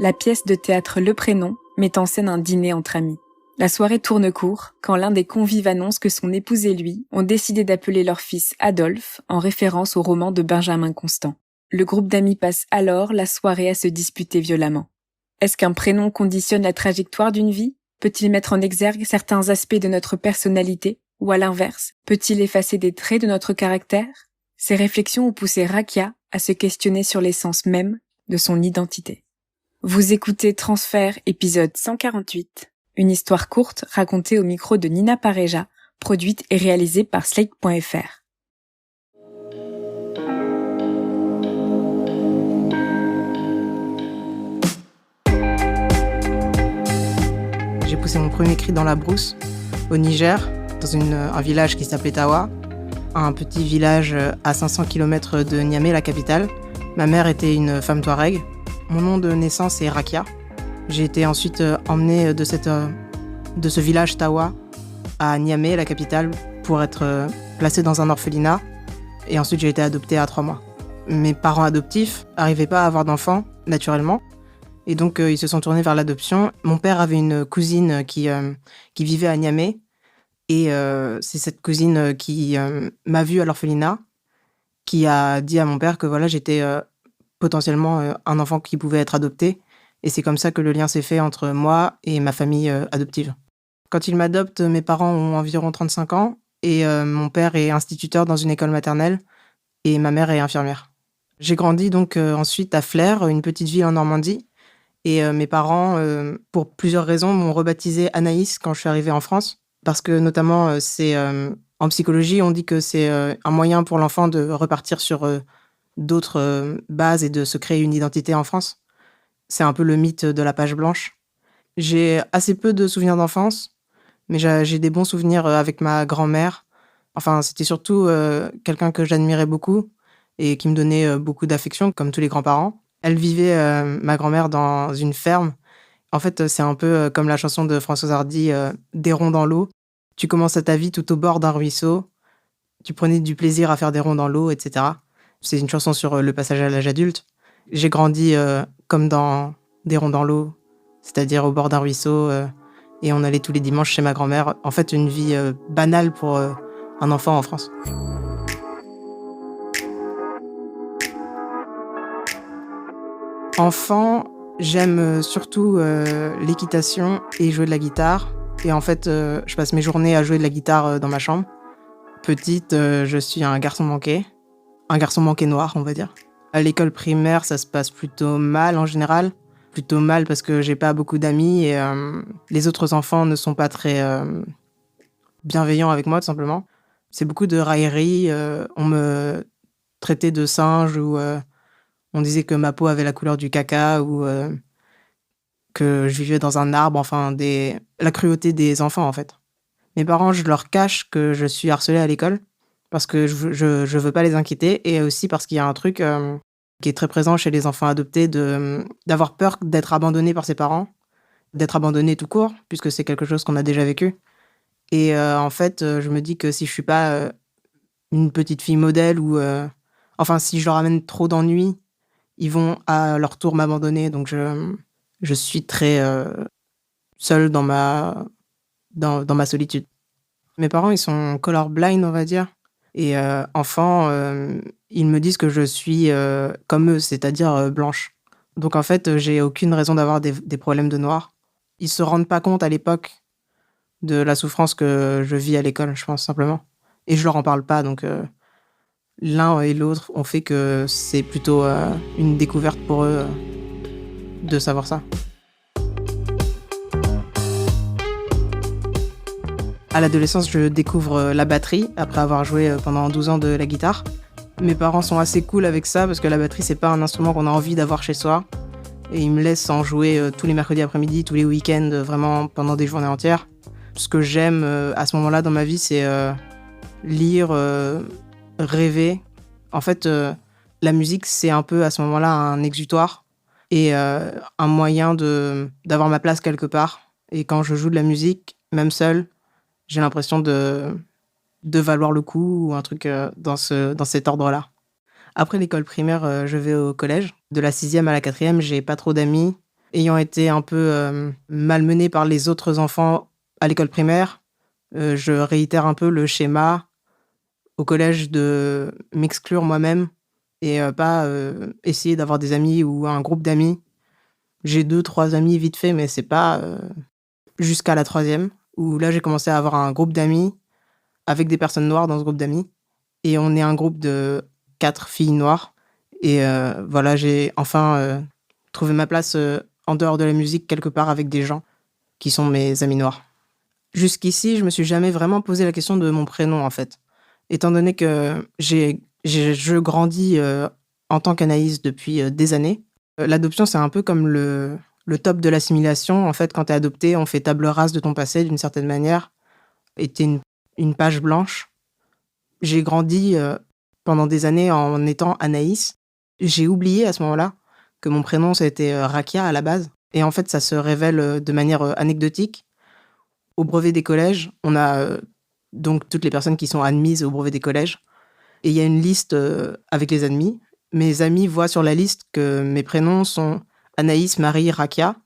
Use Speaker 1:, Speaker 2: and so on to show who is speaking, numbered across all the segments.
Speaker 1: la pièce de théâtre Le Prénom met en scène un dîner entre amis. La soirée tourne court quand l'un des convives annonce que son épouse et lui ont décidé d'appeler leur fils Adolphe en référence au roman de Benjamin Constant. Le groupe d'amis passe alors la soirée à se disputer violemment. Est-ce qu'un prénom conditionne la trajectoire d'une vie ? Peut-il mettre en exergue certains aspects de notre personnalité ? Ou à l'inverse, peut-il effacer des traits de notre caractère ? Ces réflexions ont poussé Rakia à se questionner sur l'essence même de son identité. Vous écoutez Transfert, épisode 148, une histoire courte racontée au micro de Nina Pareja, produite et réalisée par Slate.fr.
Speaker 2: J'ai poussé mon premier cri dans la brousse, au Niger, dans un village qui s'appelait Tawa, un petit village à 500 km de Niamey, la capitale. Ma mère était une femme touareg. Mon nom de naissance est Rakia. J'ai été ensuite emmenée de ce village Tawa à Niamey, la capitale, pour être placée dans un orphelinat. Et ensuite, j'ai été adoptée à 3 mois. Mes parents adoptifs n'arrivaient pas à avoir d'enfants, naturellement. Et donc, ils se sont tournés vers l'adoption. Mon père avait une cousine qui vivait à Niamey. Et c'est cette cousine qui m'a vue à l'orphelinat, qui a dit à mon père que voilà, j'étais potentiellement un enfant qui pouvait être adopté. Et c'est comme ça que le lien s'est fait entre moi et ma famille adoptive. Quand il m'adopte, mes parents ont environ 35 ans. Et mon père est instituteur dans une école maternelle. Et ma mère est infirmière. J'ai grandi donc ensuite à Flers, une petite ville en Normandie. Et mes parents, pour plusieurs raisons, m'ont rebaptisé Anaïs quand je suis arrivée en France. Parce que notamment, en psychologie, on dit que c'est un moyen pour l'enfant de repartir sur d'autres bases et de se créer une identité en France. C'est un peu le mythe de la page blanche. J'ai assez peu de souvenirs d'enfance, mais j'ai des bons souvenirs avec ma grand-mère. Enfin, c'était surtout quelqu'un que j'admirais beaucoup et qui me donnait beaucoup d'affection, comme tous les grands-parents. Elle vivait, ma grand-mère, dans une ferme. En fait, c'est un peu comme la chanson de Françoise Hardy, Des ronds dans l'eau. Tu commences ta vie tout au bord d'un ruisseau. Tu prenais du plaisir à faire des ronds dans l'eau, etc. C'est une chanson sur le passage à l'âge adulte. J'ai grandi comme dans Des ronds dans l'eau, c'est-à-dire au bord d'un ruisseau. Et on allait tous les dimanches chez ma grand-mère. En fait, une vie banale pour un enfant en France. Enfant, j'aime surtout l'équitation et jouer de la guitare. Et en fait, je passe mes journées à jouer de la guitare dans ma chambre. Petite, je suis un garçon manqué. Un garçon manqué noir, on va dire. À l'école primaire, ça se passe plutôt mal en général. Plutôt mal parce que j'ai pas beaucoup d'amis et les autres enfants ne sont pas très bienveillants avec moi, tout simplement. C'est beaucoup de railleries. On me traitait de singe ou on disait que ma peau avait la couleur du caca ou que je vivais dans un arbre. Enfin, la cruauté des enfants, en fait. Mes parents, je leur cache que je suis harcelée à l'école parce que je veux pas les inquiéter et aussi parce qu'il y a un truc qui est très présent chez les enfants adoptés d'avoir peur d'être abandonné par ses parents, d'être abandonné tout court, puisque c'est quelque chose qu'on a déjà vécu. Et en fait, je me dis que si je suis pas une petite fille modèle ou enfin, si je leur amène trop d'ennuis, ils vont à leur tour m'abandonner. Donc je suis très seule dans ma solitude. Mes parents, ils sont colorblind, on va dire. Et enfant, ils me disent que je suis comme eux, c'est-à-dire blanche. Donc en fait, j'ai aucune raison d'avoir des problèmes de noir. Ils se rendent pas compte à l'époque de la souffrance que je vis à l'école, je pense, simplement. Et je leur en parle pas, donc l'un et l'autre ont fait que c'est plutôt une découverte pour eux de savoir ça. À l'adolescence, je découvre la batterie, après avoir joué pendant 12 ans de la guitare. Mes parents sont assez cool avec ça, parce que la batterie, c'est pas un instrument qu'on a envie d'avoir chez soi. Et ils me laissent en jouer tous les mercredis après-midi, tous les week-ends, vraiment pendant des journées entières. Ce que j'aime à ce moment-là dans ma vie, c'est lire, rêver. En fait, la musique, c'est un peu à ce moment-là un exutoire et un moyen d'avoir ma place quelque part. Et quand je joue de la musique, même seule, j'ai l'impression de valoir le coup ou un truc dans cet ordre-là. Après l'école primaire, je vais au collège. De la 6e à la 4e, j'ai pas trop d'amis. Ayant été un peu malmenée par les autres enfants à l'école primaire, je réitère un peu le schéma au collège de m'exclure moi-même et pas essayer d'avoir des amis ou un groupe d'amis. J'ai 2-3 amis vite fait, mais c'est pas jusqu'à la troisième, où là j'ai commencé à avoir un groupe d'amis avec des personnes noires dans ce groupe d'amis. Et on est un groupe de 4 filles noires. Et voilà, j'ai enfin trouvé ma place en dehors de la musique, quelque part avec des gens qui sont mes amis noirs. Jusqu'ici, je me suis jamais vraiment posé la question de mon prénom, en fait. Étant donné que je grandis en tant qu'Anaïs depuis des années, l'adoption, c'est un peu comme le top de l'assimilation. En fait, quand t'es adopté, on fait table rase de ton passé d'une certaine manière. Et t'es une page blanche. J'ai grandi pendant des années en étant Anaïs. J'ai oublié à ce moment-là que mon prénom, c'était Rakia à la base. Et en fait, ça se révèle de manière anecdotique. Au brevet des collèges, on a donc toutes les personnes qui sont admises au brevet des collèges. Et il y a une liste avec les admis. Mes amis voient sur la liste que mes prénoms sont Anaïs, Marie, Rakia.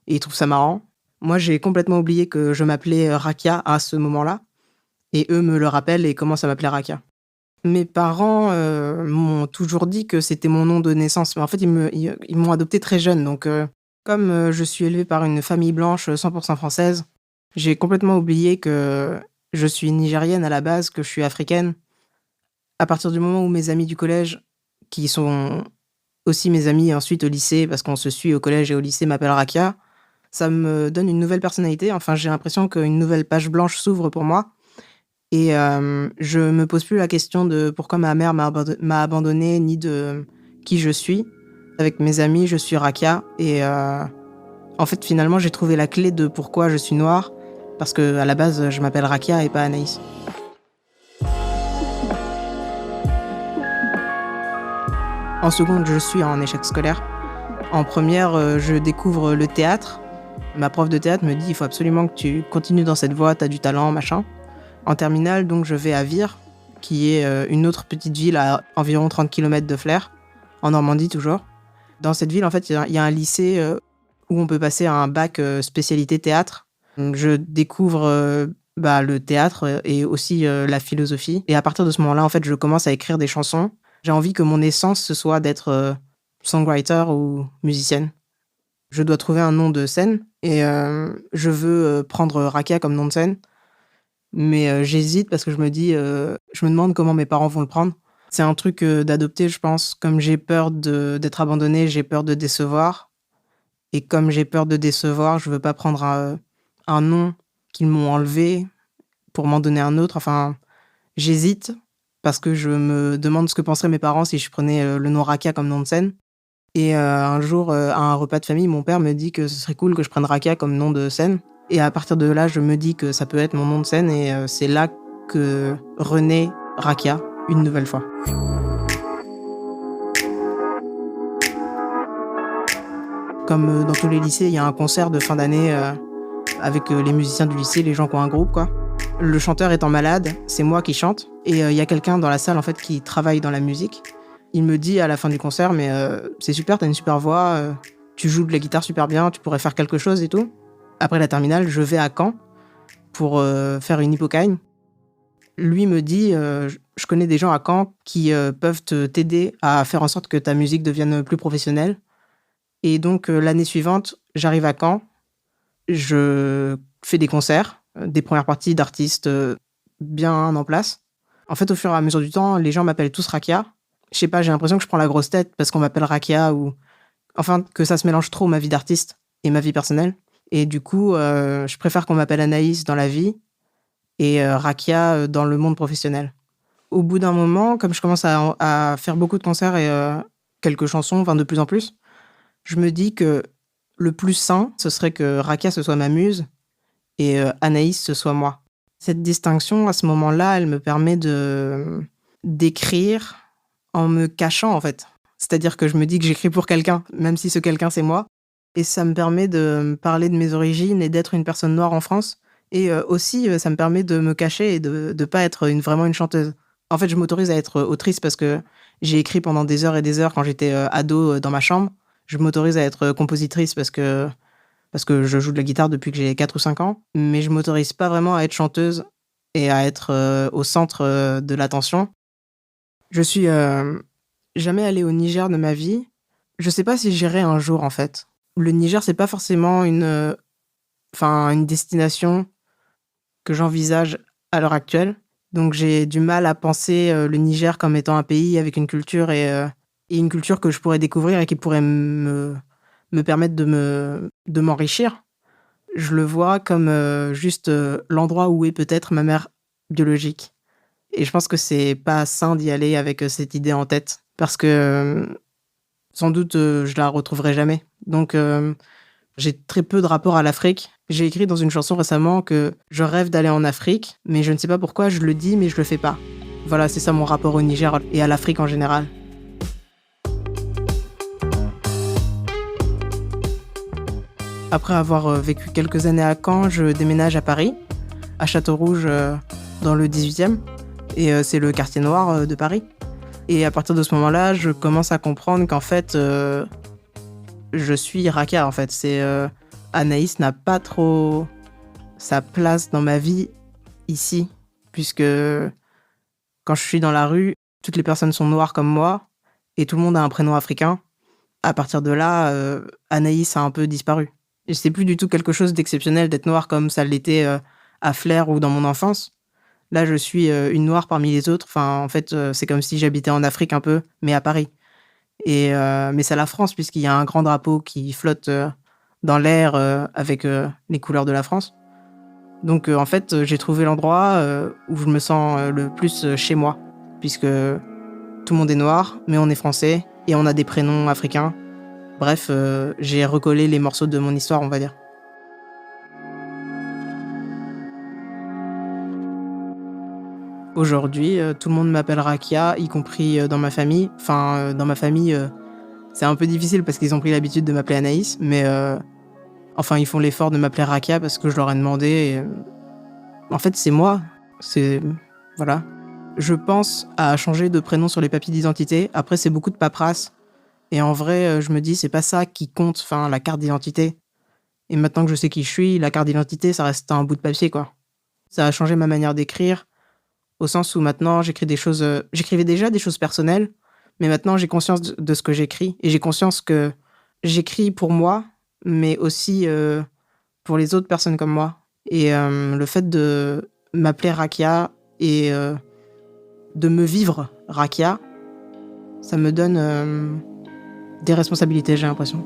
Speaker 2: Et ils trouvent ça marrant. Moi, j'ai complètement oublié que je m'appelais Rakia à ce moment-là. Et eux me le rappellent et commencent à m'appeler Rakia. Mes parents m'ont toujours dit que c'était mon nom de naissance. Mais en fait, ils m'ont adopté très jeune. Donc, comme je suis élevée par une famille blanche 100% française, j'ai complètement oublié que je suis nigérienne à la base, que je suis africaine. À partir du moment où mes amis du collège, qui sont aussi mes amis ensuite au lycée, parce qu'on se suit au collège et au lycée, m'appellent Rakia, ça me donne une nouvelle personnalité. Enfin, j'ai l'impression qu'une nouvelle page blanche s'ouvre pour moi. Et je me pose plus la question de pourquoi ma mère m'a abandonnée, ni de qui je suis. Avec mes amis, je suis Rakia. Et en fait, finalement, j'ai trouvé la clé de pourquoi je suis noire. Parce que à la base, je m'appelle Rakia et pas Anaïs. En seconde, je suis en échec scolaire. En première, je découvre le théâtre. Ma prof de théâtre me dit « Il faut absolument que tu continues dans cette voie, t'as du talent, machin ». En terminale, donc, je vais à Vire, qui est une autre petite ville à environ 30 km de Flers, en Normandie toujours. Dans cette ville, en fait, il y a un lycée où on peut passer un bac spécialité théâtre. Donc, je découvre le théâtre et aussi la philosophie. Et à partir de ce moment-là, en fait, je commence à écrire des chansons. J'ai envie que mon essence, ce soit d'être songwriter ou musicienne. Je dois trouver un nom de scène et je veux prendre Rakia comme nom de scène. Mais j'hésite parce que je me demande comment mes parents vont le prendre. C'est un truc d'adopter, je pense. Comme j'ai peur d'être abandonnée, j'ai peur de décevoir. Et comme j'ai peur de décevoir, je veux pas prendre un nom qu'ils m'ont enlevé pour m'en donner un autre. Enfin, j'hésite parce que je me demande ce que penseraient mes parents si je prenais le nom Rakia comme nom de scène. Et un jour, à un repas de famille, mon père me dit que ce serait cool que je prenne Rakia comme nom de scène. Et à partir de là, je me dis que ça peut être mon nom de scène et c'est là que renaît Rakia une nouvelle fois. Comme dans tous les lycées, il y a un concert de fin d'année avec les musiciens du lycée, les gens qui ont un groupe, quoi. Le chanteur étant malade, c'est moi qui chante. Et il y a quelqu'un dans la salle, en fait, qui travaille dans la musique. Il me dit à la fin du concert, mais c'est super, t'as une super voix, tu joues de la guitare super bien, tu pourrais faire quelque chose et tout. Après la terminale, je vais à Caen pour faire une hypocagne. Lui me dit, je connais des gens à Caen qui peuvent t'aider à faire en sorte que ta musique devienne plus professionnelle. Et donc, l'année suivante, j'arrive à Caen, je fais des concerts, des premières parties d'artistes bien en place. En fait, au fur et à mesure du temps, les gens m'appellent tous Rakia. Je sais pas, j'ai l'impression que je prends la grosse tête parce qu'on m'appelle Rakia ou... Enfin, que ça se mélange trop, ma vie d'artiste et ma vie personnelle. Et du coup, je préfère qu'on m'appelle Anaïs dans la vie et Rakia dans le monde professionnel. Au bout d'un moment, comme je commence à faire beaucoup de concerts et quelques chansons, enfin de plus en plus, je me dis que le plus sain, ce serait que Rakia, ce soit ma muse et Anaïs, ce soit moi. Cette distinction, à ce moment-là, elle me permet d'écrire en me cachant, en fait. C'est-à-dire que je me dis que j'écris pour quelqu'un, même si ce quelqu'un, c'est moi. Et ça me permet de parler de mes origines et d'être une personne noire en France. Et aussi, ça me permet de me cacher et de ne pas être vraiment une chanteuse. En fait, je m'autorise à être autrice parce que j'ai écrit pendant des heures et des heures quand j'étais ado dans ma chambre. Je m'autorise à être compositrice parce que je joue de la guitare depuis que j'ai 4 ou 5 ans, mais je m'autorise pas vraiment à être chanteuse et à être au centre de l'attention. Je suis jamais allée au Niger de ma vie. Je sais pas si j'irai un jour, en fait. Le Niger, c'est pas forcément une destination que j'envisage à l'heure actuelle. Donc j'ai du mal à penser le Niger comme étant un pays avec une culture et une culture que je pourrais découvrir et qui pourrait me permettre de m'enrichir. Je le vois comme juste l'endroit où est peut-être ma mère biologique. Et je pense que c'est pas sain d'y aller avec cette idée en tête. Parce que sans doute je la retrouverai jamais. Donc j'ai très peu de rapport à l'Afrique. J'ai écrit dans une chanson récemment que je rêve d'aller en Afrique, mais je ne sais pas pourquoi je le dis, mais je le fais pas. Voilà, c'est ça mon rapport au Niger et à l'Afrique en général. Après avoir vécu quelques années à Caen, je déménage à Paris, à Château-Rouge, dans le 18e. Et c'est le quartier noir de Paris. Et à partir de ce moment-là, je commence à comprendre qu'en fait, je suis Rakia, en fait. Anaïs n'a pas trop sa place dans ma vie ici, puisque quand je suis dans la rue, toutes les personnes sont noires comme moi, et tout le monde a un prénom africain. À partir de là, Anaïs a un peu disparu. Et c'est plus du tout quelque chose d'exceptionnel d'être noire comme ça l'était à Flers ou dans mon enfance. Là, je suis une noire parmi les autres. Enfin, en fait, c'est comme si j'habitais en Afrique un peu, mais à Paris. Mais c'est la France, puisqu'il y a un grand drapeau qui flotte dans l'air avec les couleurs de la France. Donc, en fait, j'ai trouvé l'endroit où je me sens le plus chez moi, puisque tout le monde est noir, mais on est français et on a des prénoms africains. Bref, j'ai recollé les morceaux de mon histoire, on va dire. Aujourd'hui, tout le monde m'appelle Rakia, y compris dans ma famille. Enfin, dans ma famille, c'est un peu difficile parce qu'ils ont pris l'habitude de m'appeler Anaïs, mais enfin, ils font l'effort de m'appeler Rakia parce que je leur ai demandé. En fait, c'est moi. Voilà. Je pense à changer de prénom sur les papiers d'identité. Après, c'est beaucoup de paperasse. Et en vrai, je me dis, c'est pas ça qui compte, enfin, la carte d'identité. Et maintenant que je sais qui je suis, la carte d'identité, ça reste un bout de papier, quoi. Ça a changé ma manière d'écrire. Au sens où maintenant, j'écrivais déjà des choses personnelles, mais maintenant, j'ai conscience de ce que j'écris. Et j'ai conscience que j'écris pour moi, mais aussi pour les autres personnes comme moi. Et le fait de m'appeler Rakia et de me vivre Rakia, ça me donne des responsabilités, j'ai l'impression.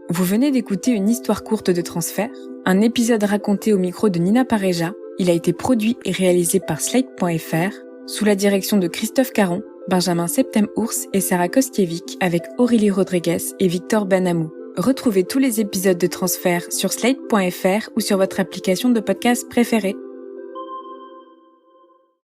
Speaker 1: Vous venez d'écouter une histoire courte de transfert, un épisode raconté au micro de Nina Pareja. Il a été produit et réalisé par Slate.fr, sous la direction de Christophe Caron, Benjamin Septem-Ours et Sarah Koskiewicz, avec Aurélie Rodriguez et Victor Benamou. Retrouvez tous les épisodes de transfert sur Slate.fr ou sur votre application de podcast préférée.